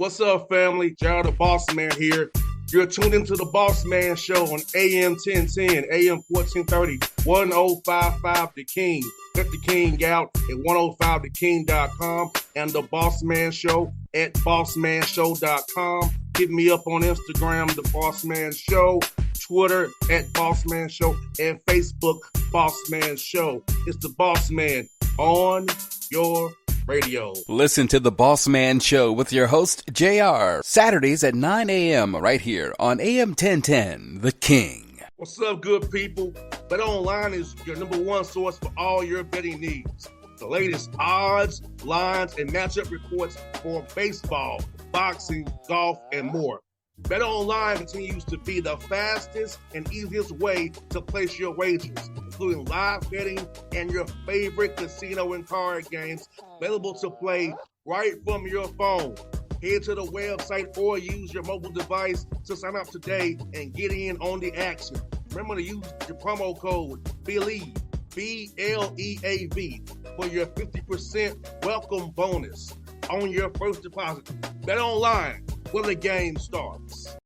What's up, family? Gerald the Bossman here. You're tuned into the Bossman Show on AM 1010, AM 1430, 1055 The King. Let the King out at 105theking.com and the Bossman Show at bossmanshow.com. Hit me up on Instagram, The Bossman Show, Twitter at Bossman Show, and Facebook, Bossman Show. It's the Bossman on your radio. Listen to the Bossman Show with your host, JR, Saturdays at 9 a.m. right here on AM 1010, The King. What's up, good people? BetOnline is your number one source for all your betting needs. The latest odds, lines, and matchup reports for baseball, boxing, golf, and more. BetOnline continues to be the fastest and easiest way to place your wagers, including live betting and your favorite casino and card games available to play right from your phone. Head to the website or use your mobile device to sign up today and get in on the action. Remember to use your promo code BELIEVE, BLEAV, for your 50% welcome bonus on your first deposit. BetOnline, where the game starts.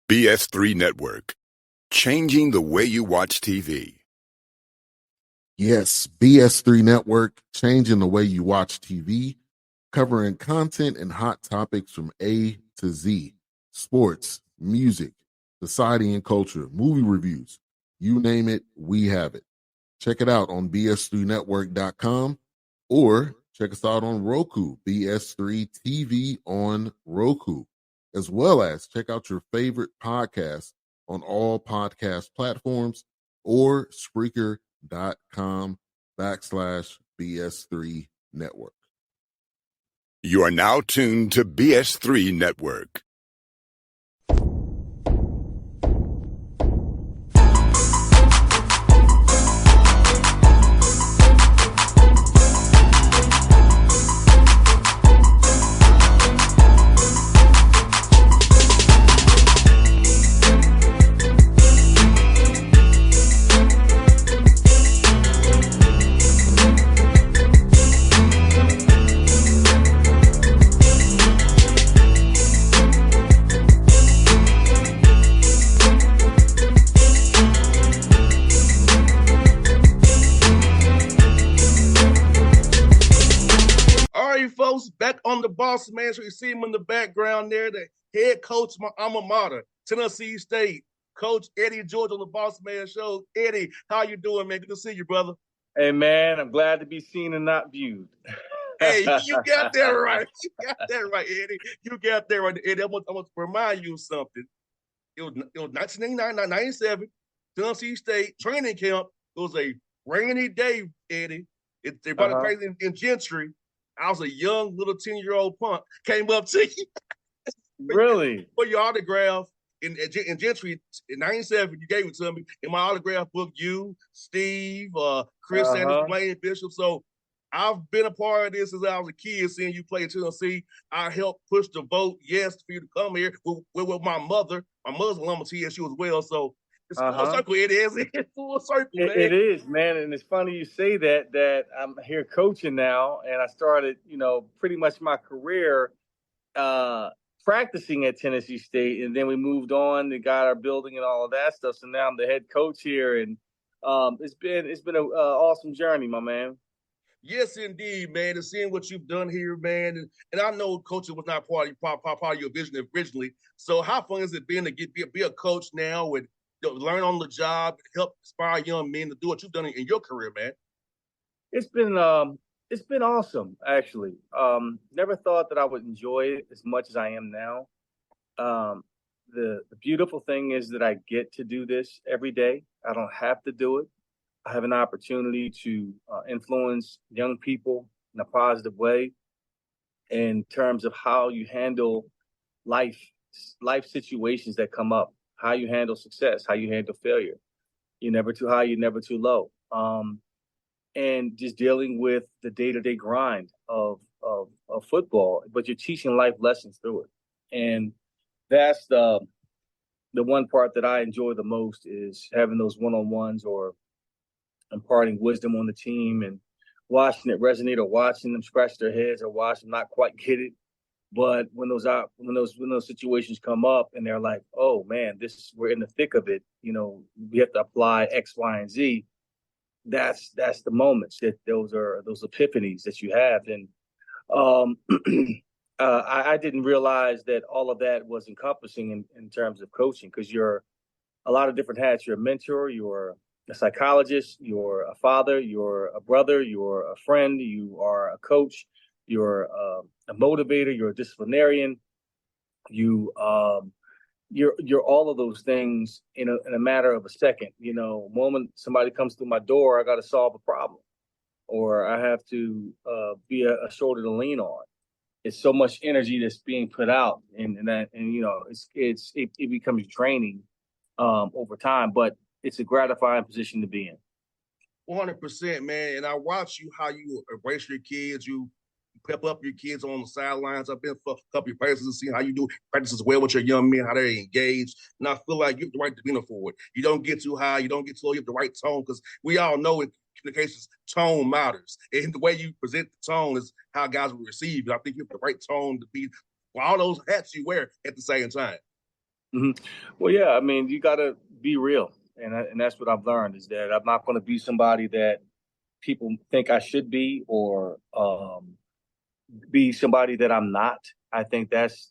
BS3 Network, changing the way you watch TV. Yes, BS3 Network, changing the way you watch TV, covering content and hot topics from A to Z, sports, music, society and culture, movie reviews, you name it, we have it. Check it out on bs3network.com or check us out on Roku, BS3 TV on Roku, as well as check out your favorite podcast on all podcast platforms or Spreaker.com/BS3 Network. You are now tuned to BS3 Network. Back on the Bossman Show, you see him in the background there, the head coach of my alma mater, Tennessee State, Coach Eddie George on the Bossman Show. Eddie, how you doing, man? Good to see you, brother. Hey, man, I'm glad to be seen and not viewed. Hey, you got that right. You got that right, Eddie. You got that right, Eddie. I want to remind you of something. It was 1997, Tennessee State training camp. It was a rainy day, Eddie. They brought it crazy in Gentry. I was a young little 10-year-old punk. Came up to you. Really? For your autograph in Gentry in 97, you gave it to me. In my autograph book, you, Steve, Chris Sanders, Blaine Bishop. So I've been a part of this since I was a kid, seeing you play in Tennessee. I helped push the vote, yes, for you to come here with my mother. My mother's alum of TSU as well. So it's full circle. It is. It's full circle, man. It is, man. And it's funny you say that I'm here coaching now, and I started, pretty much my career practicing at Tennessee State, and then we moved on and got our building and all of that stuff. So now I'm the head coach here, and it's been an awesome journey, my man. Yes, indeed, man. And seeing what you've done here, man, and I know coaching was not part of your vision originally. So how fun has it been to be a coach now and learn on the job, help inspire young men to do what you've done in your career, man? It's been awesome, actually. Never thought that I would enjoy it as much as I am now. The beautiful thing is that I get to do this every day. I don't have to do it. I have an opportunity to influence young people in a positive way in terms of how you handle life situations that come up, how you handle success, how you handle failure. You're never too high, you're never too low. And just dealing with the day-to-day grind of football, but you're teaching life lessons through it. And that's the one part that I enjoy the most, is having those one-on-ones or imparting wisdom on the team and watching it resonate, or watching them scratch their heads, or watch them not quite get it. But when those situations come up and they're like, oh man, we're in the thick of it. We have to apply X, Y, and Z. That's the moments that those are those epiphanies that you have. And um, I didn't realize that all of that was encompassing in terms of coaching, because you're a lot of different hats. You're a mentor, you're a psychologist, you're a father, you're a brother, you're a friend, you are a coach, you're a motivator, you're a disciplinarian, you're all of those things in a matter of a second. Moment somebody comes through my door, I got to solve a problem, or I have to be a shoulder to lean on. It's so much energy that's being put out, and it becomes draining over time, but it's a gratifying position to be in. 100%, man. And I watch you how you embrace your kids. You pep up your kids on the sidelines. I've been for a couple of practices and see how you do practices well with your young men, how they're engaged. And I feel like you have the right demeanor for it. You don't get too high. You don't get too low. You have the right tone, because we all know in communications, tone matters. And the way you present the tone is how guys will receive it. I think you have the right tone to be for all those hats you wear at the same time. Mm-hmm. Well, yeah, I mean, you got to be real. And that's what I've learned, is that I'm not going to be somebody that people think I should be, or be somebody that I'm not. I think that's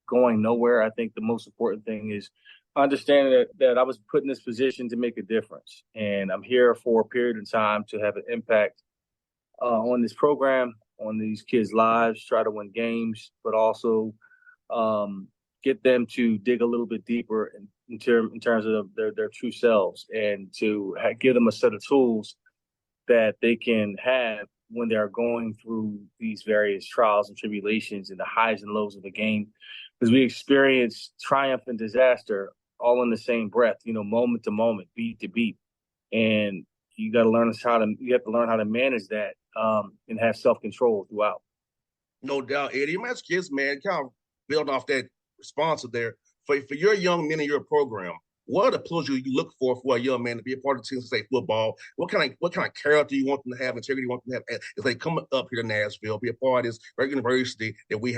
going nowhere. I think the most important thing is understanding that I was put in this position to make a difference, and I'm here for a period of time to have an impact on this program, on these kids' lives, try to win games, but also get them to dig a little bit deeper in terms of their true selves, and to give them a set of tools that they can have when they're going through these various trials and tribulations and the highs and lows of the game. Because we experience triumph and disaster all in the same breath, moment to moment, beat to beat. And you have to learn how to manage that, and have self-control throughout. No doubt, Eddie. I'm asking kids, man, kind of build off that response there. For your young men in your program, what are the pillars you look for a young man to be a part of the team to say football? What kind of character you want them to have, integrity you want them to have if they come up here to Nashville, be a part of this great university that we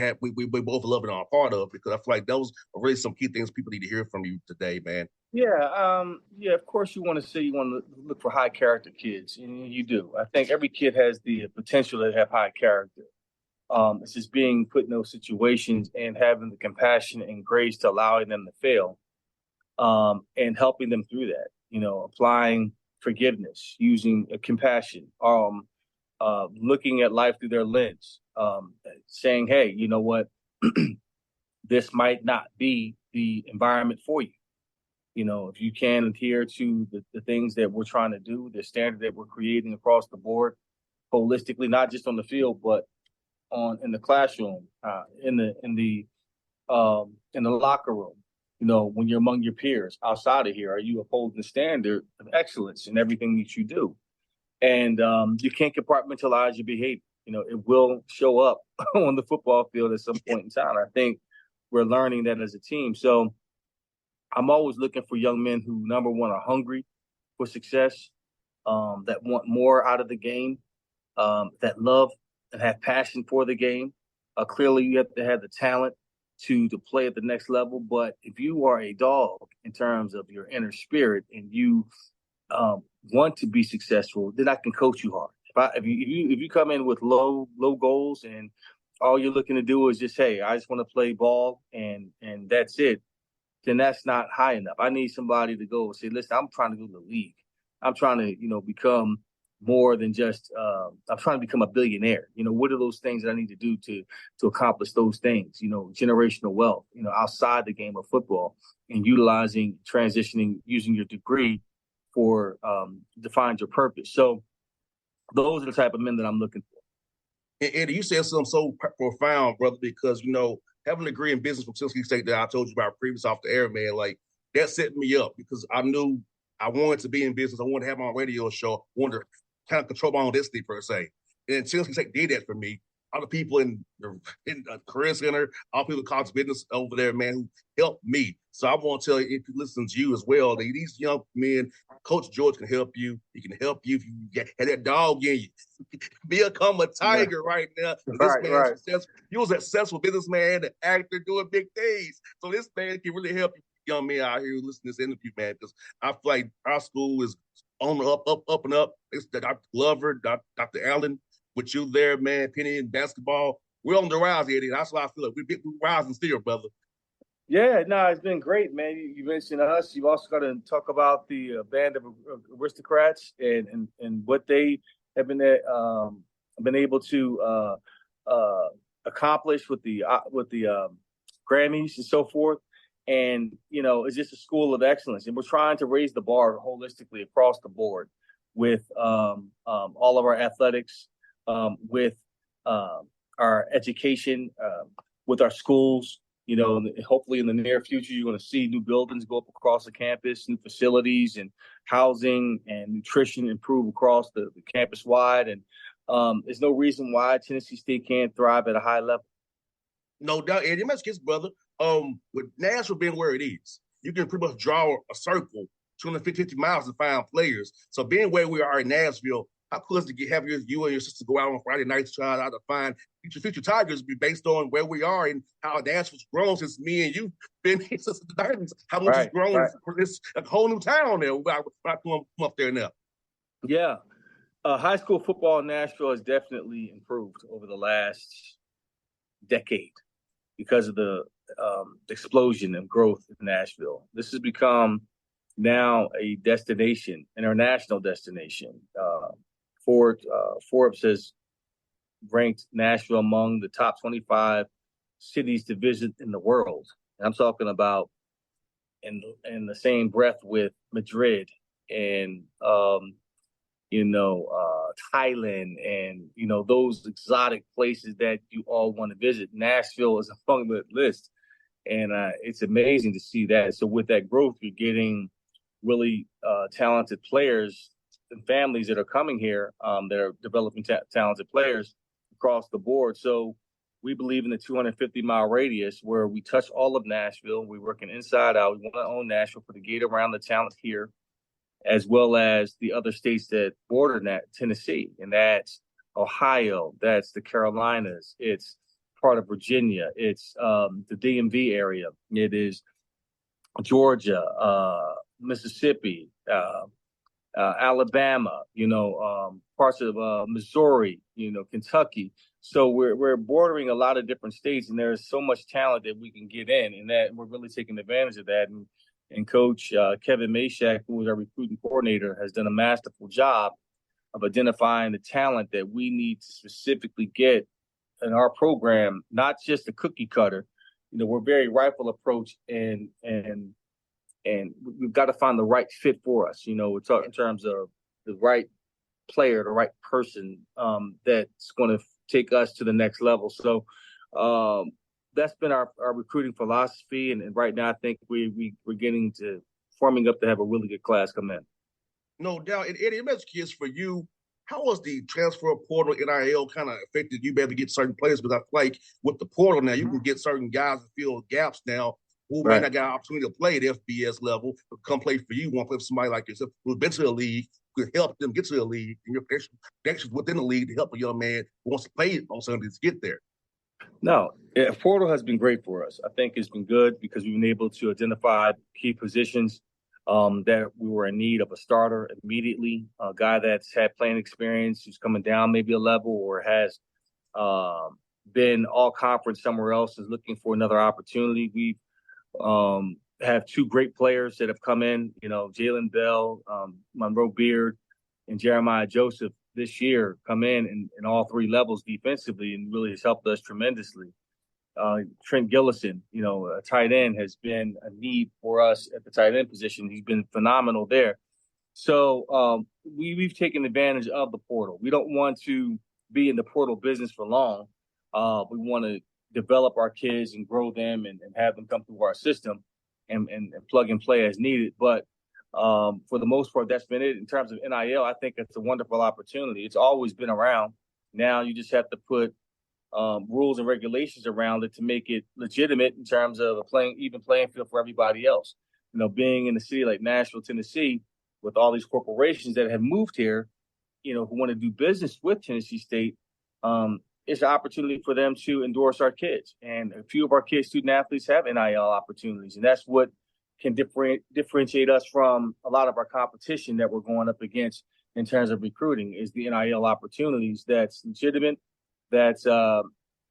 both love and are a part of? Because I feel like those are really some key things people need to hear from you today, man. Yeah. Of course, you want to look for high character kids, and you do. I think every kid has the potential to have high character. It's just being put in those situations and having the compassion and grace to allowing them to fail, and helping them through that. Applying forgiveness, using compassion, looking at life through their lens, saying, "Hey, you know what? This might not be the environment for you. If you can adhere to the things that we're trying to do, the standard that we're creating across the board, holistically, not just on the field, but in the classroom, in the locker room, when you're among your peers outside of here, are you upholding the standard of excellence in everything that you do? And you can't compartmentalize your behavior. It will show up on the football field at some point in time. I think we're learning that as a team. So I'm always looking for young men who, number one, are hungry for success, that want more out of the game, that love and have passion for the game. Clearly, you have to have the talent to play at the next level. But if you are a dog in terms of your inner spirit, and you want to be successful, then I can coach you hard. If you come in with low goals, and all you're looking to do is just, hey, I just want to play ball, and that's it, then that's not high enough. I need somebody to go and say, listen, I'm trying to go to the league. I'm trying to, become more than just, I'm trying to become a billionaire. What are those things that I need to do to accomplish those things? Generational wealth, outside the game of football, and transitioning, using your degree for, to find your purpose. So those are the type of men that I'm looking for. And Eddie, you said something so profound, brother, because, having a degree in business from Tennessee State that I told you about previous off the air, man, like that set me up, because I knew I wanted to be in business. I wanted to have my own radio show. I wanted to kind of control my own destiny, per se. And Tennessee State did that for me. all the people in the career center, all people in college business over there, man, who helped me. So I want to tell you, if you listen to you as well, that these young men, Coach George can help you. He can help you if you have that dog in you. Become a tiger right now. This man successful. He was a successful businessman, an actor, doing big things. So this man can really help you young men out here who listen to this interview, man, because I feel like our school is on the up and up. It's Dr. Glover, Dr. Allen, with you there, man, Penny in basketball. We're on the rise, Eddie. That's why I feel like we're rising still, brother. Yeah, no, it's been great, man. You mentioned us. You've also got to talk about the band of aristocrats and what they have been able to accomplish with the Grammys and so forth. And it's just a school of excellence, and we're trying to raise the bar holistically across the board with all of our athletics, with our education, with our schools. Hopefully in the near future, you're going to see new buildings go up across the campus, new facilities and housing and nutrition improve across the campus wide. And there's no reason why Tennessee State can't thrive at a high level. No doubt, Eddie. Let's get brother. With Nashville being where it is, you can pretty much draw a circle 250 miles to find players. So being where we are in Nashville, how cool is it to have you and your sister go out on Friday nights trying out to find future Tigers be based on where we are and how Nashville's grown since me and you been here since the 90s. How much it's grown. It's a whole new town there. We're come up there now. Yeah. High school football in Nashville has definitely improved over the last decade because of the explosion and growth in Nashville. This has become now a destination, international destination. Forbes has ranked Nashville among the top 25 cities to visit in the world. And I'm talking about in the same breath with Madrid and Thailand and those exotic places that you all want to visit. Nashville is among the list, and it's amazing to see that. So with that growth, you're getting really talented players and families that are coming here that are developing talented players across the board. So we believe in the 250-mile radius where we touch all of Nashville. We're working inside out. We want to own Nashville, put a gate around the talent here, as well as the other states that border Tennessee, and that's Ohio, that's the Carolinas, it's part of Virginia, it's the DMV area, it is Georgia, Mississippi, Alabama, parts of Missouri, Kentucky. So we're bordering a lot of different states, and there's so much talent that we can get in, and that we're really taking advantage of that. And Coach Kevin Mashak, who is our recruiting coordinator, has done a masterful job of identifying the talent that we need to specifically get in our program, not just a cookie cutter. We're very rifle approach, and we've got to find the right fit for us. We're talking in terms of the right player, the right person that's going to take us to the next level. So that's been our recruiting philosophy, and right now I think we're getting to forming up to have a really good class come in. No doubt. And Eddie, I'm curious for you, how was the transfer portal NIL kind of affected you being able to get certain players? Because I feel like with the portal now, you can get certain guys to fill gaps now who may not get an opportunity to play at FBS level, but come play for you, want to play for somebody like yourself who's been to the league, could help them get to the league, and your connections within the league to help a young man who wants to play on Sundays get there. No, portal has been great for us. I think it's been good because we've been able to identify key positions that we were in need of a starter immediately, a guy that's had playing experience, who's coming down maybe a level or has been all conference somewhere else, is looking for another opportunity. We have two great players that have come in, Jalen Bell, Monroe Beard, and Jeremiah Joseph this year come in all three levels defensively and really has helped us tremendously. Trent Gillison, a tight end, has been a need for us at the tight end position. He's been phenomenal there. So we've taken advantage of the portal. We don't want to be in the portal business for long. We want to develop our kids and grow them and have them come through our system and plug and play as needed. But for the most part, that's been it. In terms of NIL, I think it's a wonderful opportunity. It's always been around. Now you just have to put rules and regulations around it to make it legitimate in terms of a even playing field for everybody else. Being in a city like Nashville, Tennessee, with all these corporations that have moved here, who want to do business with Tennessee State, it's an opportunity for them to endorse our kids. And a few of our kids, student athletes, have NIL opportunities. And that's what can differentiate us from a lot of our competition that we're going up against in terms of recruiting, is the NIL opportunities that's legitimate, that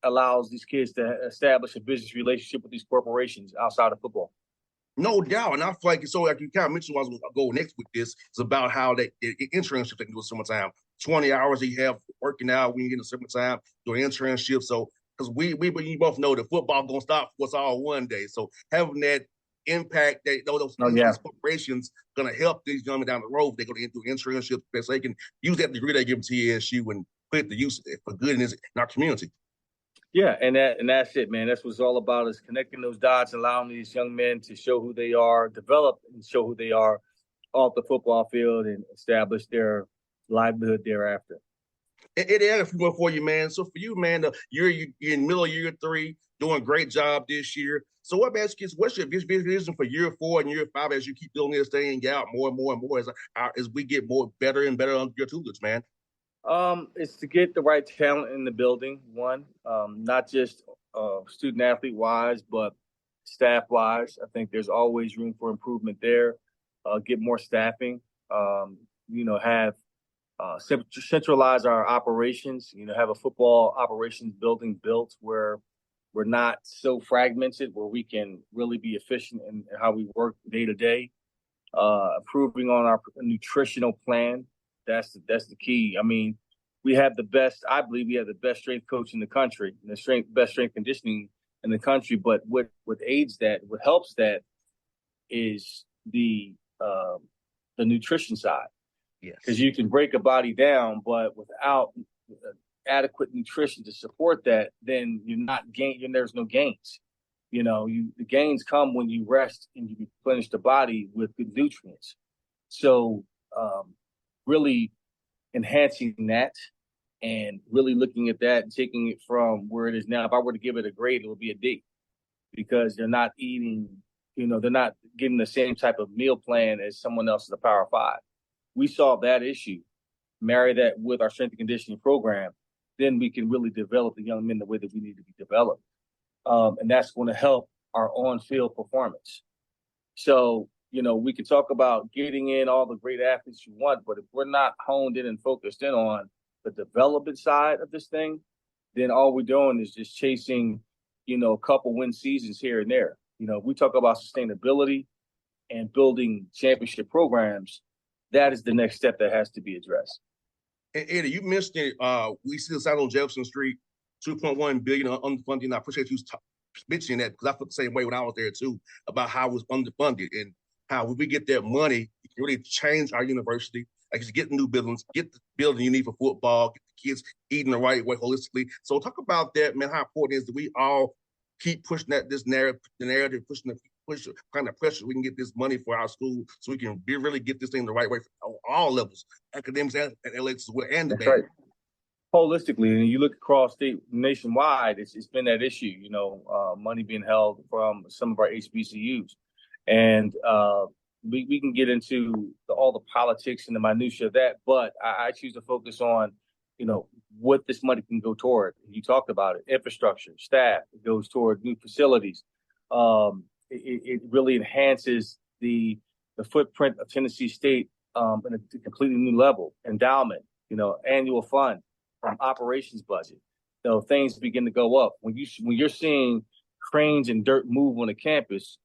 allows these kids to establish a business relationship with these corporations outside of football. No doubt. And I feel like, so like you kind of mentioned, I was going to go next with this, it's about how the internships they can do in summertime. 20 hours you have working out when you get in the summertime, doing internships. So, because we both know that football going to stop for us all one day. So having that impact, these corporations going to help these young men down the road. They're going to do internships so they can use that degree they give to TSU and put it to use for good in our community. Yeah, and that's it, man. That's what it's all about, is connecting those dots, allowing these young men to show who they are, develop and show who they are off the football field, and establish their livelihood thereafter. It had a few more for you, man. So for you, man, you're in the middle of year 3, doing a great job this year. So what, man, what's your vision for year 4 and year 5 as you keep building this thing out more and more and more as we get more better and better under your tutelage, man? It's to get the right talent in the building, one, not just student athlete wise, but staff wise. I think there's always room for improvement there. Get more staffing, have centralize our operations, have a football operations building built where we're not so fragmented, where we can really be efficient in how we work day to day. Improving on our nutritional plan. That's the key. I mean, I believe we have the best strength coach in the country, and best strength conditioning in the country. But what aids that, what helps that, is the nutrition side. Yes. Because you can break a body down, but without adequate nutrition to support that, then there's no gains. The gains come when you rest and you replenish the body with good nutrients. So really enhancing that and really looking at that and taking it from where it is now. If I were to give it a grade, it would be a D, because they're not eating, they're not getting the same type of meal plan as someone else in the Power 5. We solve that issue, marry that with our strength and conditioning program, then we can really develop the young men the way that we need to be developed. And that's going to help our on-field performance. So, we can talk about getting in all the great athletes you want, but if we're not honed in and focused in on the development side of this thing, then all we're doing is just chasing, a couple win seasons here and there. We talk about sustainability and building championship programs. That is the next step that has to be addressed. And Eddie, you mentioned it. We see this out on Jefferson Street, $2.1 billion underfunding. I appreciate you mentioning that, because I felt the same way when I was there too, about how it was underfunded and how when we get that money, it can really change our university. Like, just get new buildings, get the building you need for football, get the kids eating the right way holistically. So talk about that, man. How important it is that we all keep pushing this narrative, push kind of pressure we can get this money for our school, so we can really get this thing the right way for all levels, academics and athletics as well, and the band. Right. Holistically, and you look across nationwide, it's been that issue, money being held from some of our HBCUs. And we can get into all the politics and the minutia of that, but I choose to focus on, what this money can go toward. You talked about it: infrastructure, staff. It goes toward new facilities. It really enhances the footprint of Tennessee State in a completely new level. Endowment, annual fund, operations budget. Things begin to go up when you're seeing cranes and dirt move on the campus.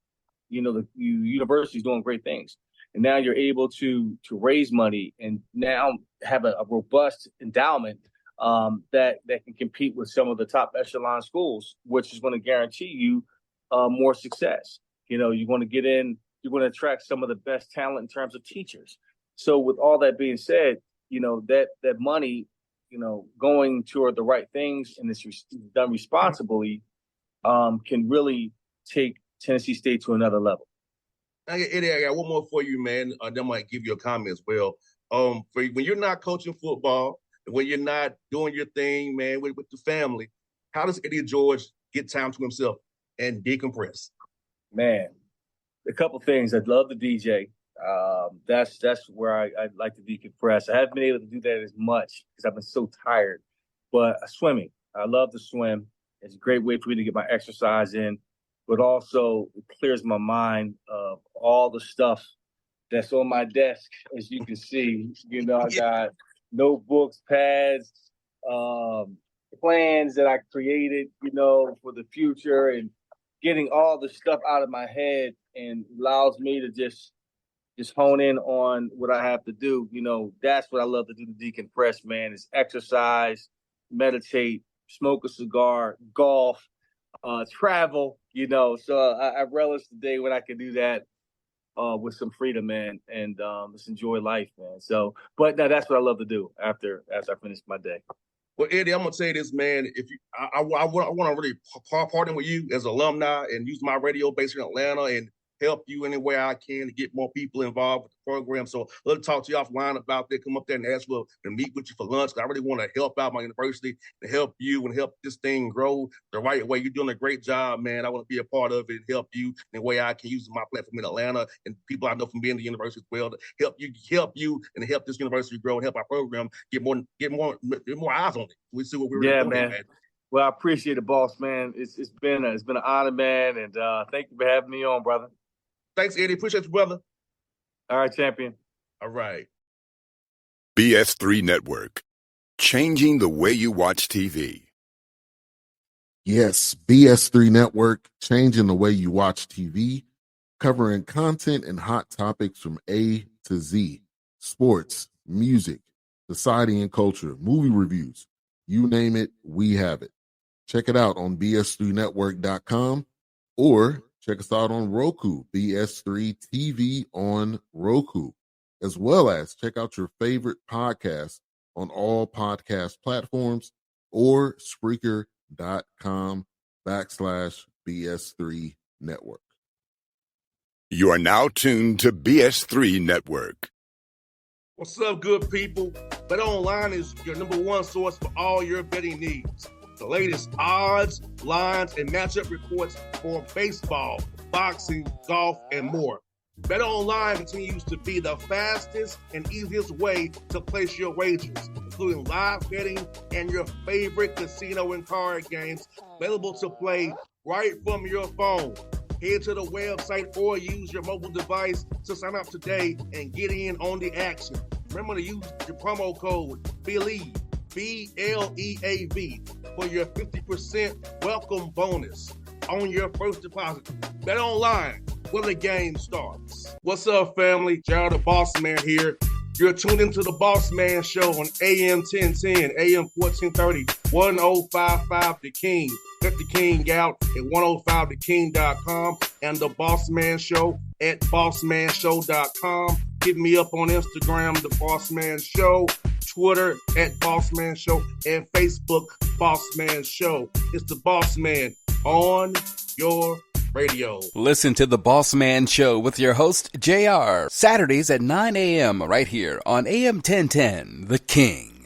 The university is doing great things, and now you're able to raise money and now have a robust endowment that can compete with some of the top echelon schools, which is going to guarantee you more success. You're going to get in, you're going to attract some of the best talent in terms of teachers. So with all that being said, that money, going toward the right things and it's done responsibly, can really take Tennessee State to another level. Eddie, I got one more for you, man. That might give you a comment as well. For when you're not coaching football, when you're not doing your thing, man, with the family, How does Eddie George get time to himself and decompress? Man, a couple things. I'd love to DJ. That's where I'd like to decompress. I haven't been able to do that as much because I've been so tired. But swimming, I love to swim. It's a great way for me to get my exercise in, but also it clears my mind of all the stuff that's on my desk. As you can see, I got notebooks, pads, plans that I created, for the future, and getting all the stuff out of my head and allows me to just hone in on what I have to do. That's what I love to do to decompress, man, is exercise, meditate, smoke a cigar, golf, travel, So I relish the day when I can do that with some freedom, man, and just enjoy life, man. So, but now that's what I love to do after I finish my day. Well, Eddie, I'm gonna tell you this, man. If you, I want to really partner with you as alumni and use my radio base in Atlanta and help you any way I can to get more people involved with the program. So let's talk to you offline about that. Come up there and ask for to meet with you for lunch. I really want to help out my university to help you and help this thing grow the right way. You're doing a great job, man. I want to be a part of it and help you in the way I can use my platform in Atlanta and people I know from being in the university as well to help you and help this university grow and help our program get more eyes on it. We see what we're doing, man. Well, I appreciate it, boss, man. It's been an honor, man, and thank you for having me on, brother. Thanks, Eddie. Appreciate you, brother. All right, champion. All right. BS3 Network, changing the way you watch TV. Yes, BS3 Network, changing the way you watch TV, covering content and hot topics from A to Z, sports, music, society and culture, movie reviews, you name it, we have it. Check it out on bs3network.com or check us out on Roku, BS3 TV on Roku, as well as check out your favorite podcast on all podcast platforms or Spreaker.com/BS3 Network. You are now tuned to BS3 Network. What's up, good people? Bet Online is your number one source for all your betting needs. The latest odds, lines, and matchup reports for baseball, boxing, golf, and more. Bet Online continues to be the fastest and easiest way to place your wagers, including live betting and your favorite casino and card games available to play right from your phone. Head to the website or use your mobile device to sign up today and get in on the action. Remember to use your promo code BELIEVE, BLEAV, for your 50% welcome bonus on your first deposit. Bet Online, where the game starts. What's up, family? Jared the Bossman here. You're tuned into the Bossman Show on AM 1010, AM 1430, 1055 The King. Check The King out at 105theking.com and the Bossman Show at bossmanshow.com. Hit me up on Instagram, The Bossman Show, Twitter at Bossman Show, and Facebook, Bossman Show. It's the Bossman on your radio. Listen to the Bossman Show with your host, JR, Saturdays at 9 a.m. right here on AM 1010, The King.